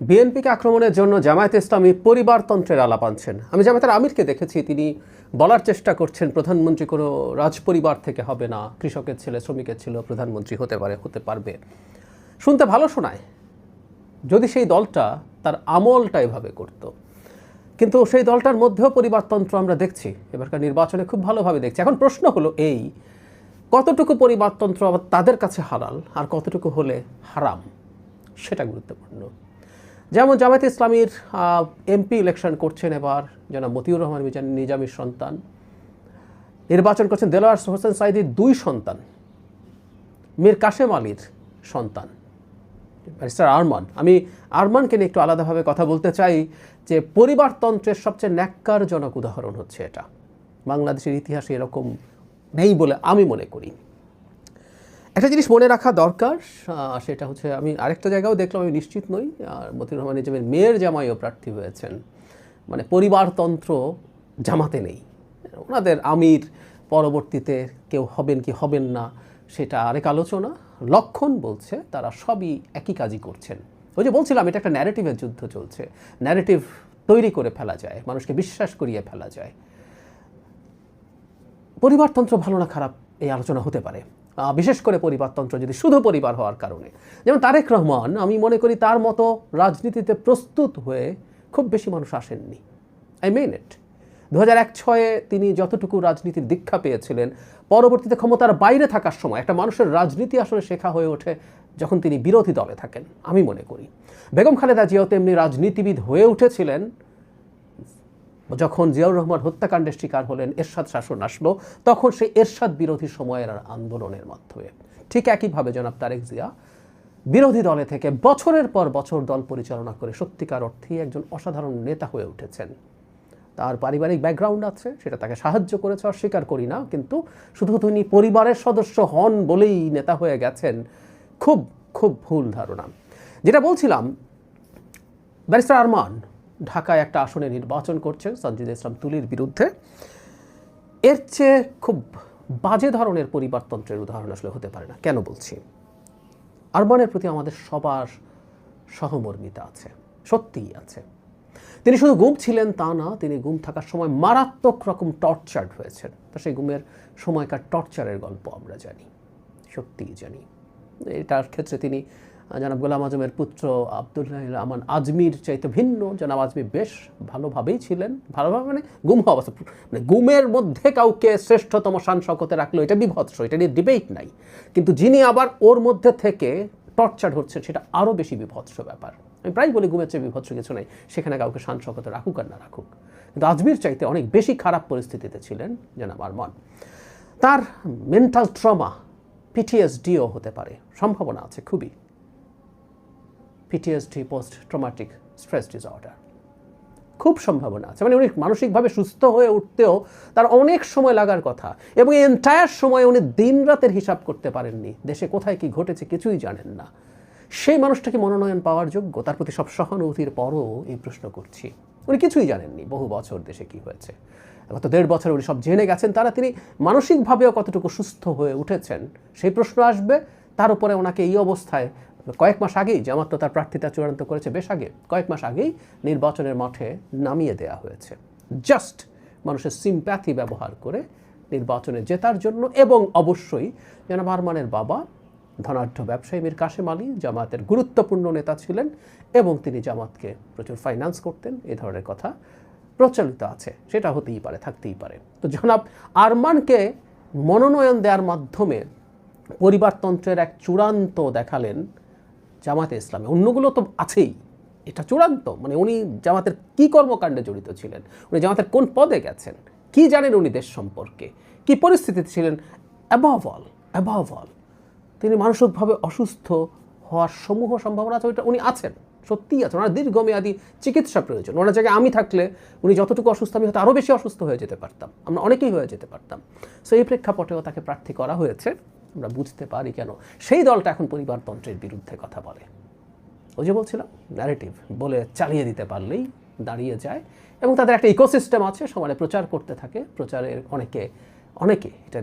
বিএনপিকে আক্রমণের জন্য জামায়াতে ইসলামী পরিবারতন্ত্রের আলাপ আনছেন। আমি জামায়াতের আমিরকে দেখেছি, তিনি বলার চেষ্টা করছেন প্রধানমন্ত্রী কোনো রাজপরিবার থেকে হবে না, কৃষকের ছেলে শ্রমিকের ছেলে প্রধানমন্ত্রী হতে পারবে। শুনতে ভালো শোনায় যদি সেই দলটা তার আমলটা এভাবে করত, কিন্তু সেই দলটার মধ্যেও পরিবারতন্ত্র আমরা দেখছি, এবারকার নির্বাচনে খুব ভালোভাবে দেখছি। এখন প্রশ্ন হলো এই, কতটুকু পরিবারতন্ত্র আবার তাদের কাছে হালাল আর কতটুকু হলে হারাম, সেটা গুরুত্বপূর্ণ। যেমন জামায়াতে ইসলামীর এমপি ইলেকশন করছেন এবার জনাব মতিউর রহমান নিজামীর সন্তান, নির্বাচন করছেন দেলোয়ার হোসেন সাঈদীর 2 সন্তান, মীর কাশেম আলীর সন্তান ব্যারিস্টার আরমান। আমি আরমানকে নিয়ে একটু আলাদাভাবে কথা বলতে চাই যে পরিবারতন্ত্রের সবচেয়ে ন্যাক্কারজনক উদাহরণ হচ্ছে এটা। বাংলাদেশের ইতিহাসে এরকম নেই বলে আমি মনে করি। একটা জিনিস মনে রাখা দরকার, সেটা হচ্ছে, আমি আরেকটা জায়গাও দেখলাম, আমি নিশ্চিত নই, আর মতিউর রহমান নিজামের মেয়ের জামাইও প্রার্থী হয়েছেন। মানে পরিবারতন্ত্র জামাতে নেই, ওনাদের আমির পরবর্তীতে কেউ হবেন কি হবেন না সেটা আরেক আলোচনা। লক্ষণ বলছে তারা সবই একই কাজই করছেন। ওই যে বলছিলাম, এটা একটা ন্যারেটিভের যুদ্ধ চলছে, ন্যারেটিভ তৈরি করে ফেলা যায়, মানুষকে বিশ্বাস করিয়ে ফেলা যায়। পরিবারতন্ত্র ভালো না খারাপ এই আলোচনা হতে পারে, বিশেষ করে পরিবারতন্ত্র যদি শুধু পরিবার হওয়ার কারণে। যেমন তারেক রহমান, আমি মনে করি তার মতো রাজনীতিতে প্রস্তুত হয়ে খুব বেশি মানুষ আসেননি। আই মিন ইট। 2001-06 তিনি যতটুকু রাজনীতির দীক্ষা পেয়েছিলেন, পরবর্তীতে ক্ষমতার বাইরে থাকার সময় একটা মানুষের রাজনীতি আসলে শেখা হয়ে ওঠে যখন তিনি বিরোধী দলে থাকেন, আমি মনে করি। বেগম খালেদা জিয়াও তেমনি রাজনীতিবিদ হয়ে উঠেছিলেন যখন জিয়াউর রহমান হত্যাকাণ্ডের শিকার হলেন, এরশাদ শাসন আসলো, তখন সেই এরশাদ বিরোধী সময়ের আন্দোলনের মাধ্যমে। ঠিক একইভাবে জনাব তারেক জিয়া বিরোধী দলে থেকে বছরের পর বছর দল পরিচালনা করে সত্যিকার অর্থেই একজন অসাধারণ নেতা হয়ে উঠেছেন। তার পারিবারিক ব্যাকগ্রাউন্ড আছে, সেটা তাকে সাহায্য করেছে, অস্বীকার করি না, কিন্তু শুধু তিনি পরিবারের সদস্য হন বলেই নেতা হয়ে গেছেন, খুব খুব ভুল ধারণা। যেটা বলছিলাম, ব্যারিস্টার আরমান ঢাকায় একটা আসনে নির্বাচন করছেন সঞ্জিদা ইসলাম তুলির বিরুদ্ধে। এর চেয়ে খুব বাজে ধরনের পরিবারতন্ত্রের উদাহরণ আসলে হতে পারে না। কেন বলছি? আরমানের প্রতি আমাদের সবার সহমর্মিতা আছে, সত্যিই আছে। তিনি শুধু গুম ছিলেন তা না, তিনি গুম থাকার সময় মারাত্মক রকম টর্চার্ড হয়েছেন। তো সেই গুমের সময়কার টর্চারের গল্প আমরা জানি, সত্যিই জানি। এটার ক্ষেত্রে তিনি জনাব গোলাম আজমের পুত্র আব্দুল্লাহ আমান আজমির চাইতে ভিন্ন। জনাব আজমি বেশ ভালোভাবেই ছিলেন, ভালোভাবে মানে গুম হওয়া অবস্থা, মানে গুমের মধ্যে কাউকে শ্রেষ্ঠতম শান শওকতে রাখলো, এটা বিভৎস, এটা নিয়ে ডিবেট নাই। কিন্তু যিনি আবার ওর মধ্যে থেকে টর্চার হচ্ছেন, সেটা আরও বেশি বিভৎস ব্যাপার। আমি প্রায় বলি গুমের চেয়ে বিভৎস কিছু নেই, সেখানে কাউকে শান শওকতে রাখুক আর না রাখুক। কিন্তু আজমির চাইতে অনেক বেশি খারাপ পরিস্থিতিতে ছিলেন জনাব আরমান। তার মেন্টাল ট্রমা, পিটিএসডিও হতে পারে, সম্ভাবনা আছে খুবই। PTSD, post traumatic stress disorder, খুব সম্ভাবনা আছে। মানে উনি মানসিকভাবে সুস্থ হয়ে উঠতেও তার অনেক সময় লাগার কথা, এবং এই এন্টায়ার সময় উনি দিন রাতের হিসাব করতে পারেননি, দেশে কোথায় কি ঘটেছে কিছুই জানেন না। সেই মানুষটাকে মনোনয়ন পাওয়ার যোগ্য? তার প্রতি সব সহানুভূতির পরও এই প্রশ্ন করছি। উনি কিছুই জানেননি বহু বছর দেশে কি হয়েছে, গত 1.5 বছর উনি সব জেনে গেছেন। তিনি মানসিকভাবেও কতটুকু সুস্থ হয়ে উঠেছেন সেই প্রশ্ন আসবে। তার উপরে ওনাকে এই অবস্থায়, কয়েক মাস আগেই জামাত তো তার প্রার্থিতা চূড়ান্ত করেছে, বেশ আগে, কয়েক মাস আগেই নির্বাচনের মাঠে নামিয়ে দেওয়া হয়েছে, জাস্ট মানুষের সিম্প্যাথি ব্যবহার করে নির্বাচনে জেতার জন্য। এবং অবশ্যই জনাব আরমানের বাবা ধনাঢ্য ব্যবসায়ী মীর কাশেম আলী জামাতের গুরুত্বপূর্ণ নেতা ছিলেন, এবং তিনি জামাতকে প্রচুর ফাইন্যান্স করতেন, এই ধরনের কথা প্রচলিত আছে। সেটা হতেই পারে, থাকতেই পারে। তো জনাব আরমানকে মনোনয়ন দেওয়ার মাধ্যমে পরিবারতন্ত্রের এক চূড়ান্ত দেখালেন জামাতে ইসলামে। অন্যগুলো তো আছেই, এটা চূড়ান্ত। মানে উনি জামাতের কী কর্মকাণ্ডে জড়িত ছিলেন, উনি জামাতের কোন পদে গেছেন, কি জানেন উনি দেশ সম্পর্কে, কি পরিস্থিতিতে ছিলেন। অ্যাবভ অল তিনি মানসিকভাবে অসুস্থ হওয়ার সমূহ সম্ভাবনা আছে, ওইটা উনি আছেন, সত্যিই আছেন। ওনার দীর্ঘমেয়াদী চিকিৎসা প্রয়োজন। ওনার জায়গায় আমি থাকলে উনি যতটুকু অসুস্থ, আমি হয়তো আরও বেশি অসুস্থ হয়ে যেতে পারতাম, আমরা অনেকেই হয়ে যেতে পারতাম। সো এই প্রেক্ষাপটেও তাকে প্রার্থী করা হয়েছে। আমরা বুঝতে পারি কেন সেই দলটা এখন পরিবারতন্ত্রের বিরুদ্ধে কথা বলে। ওই যে বলছিলাম, ন্যারেটিভ বলে চালিয়ে দিতে পারলেই দাঁড়িয়ে যায়, এবং তাদের একটা ইকোসিস্টেম আছে, সমানে প্রচার করতে থাকে, প্রচারের অনেকে এটা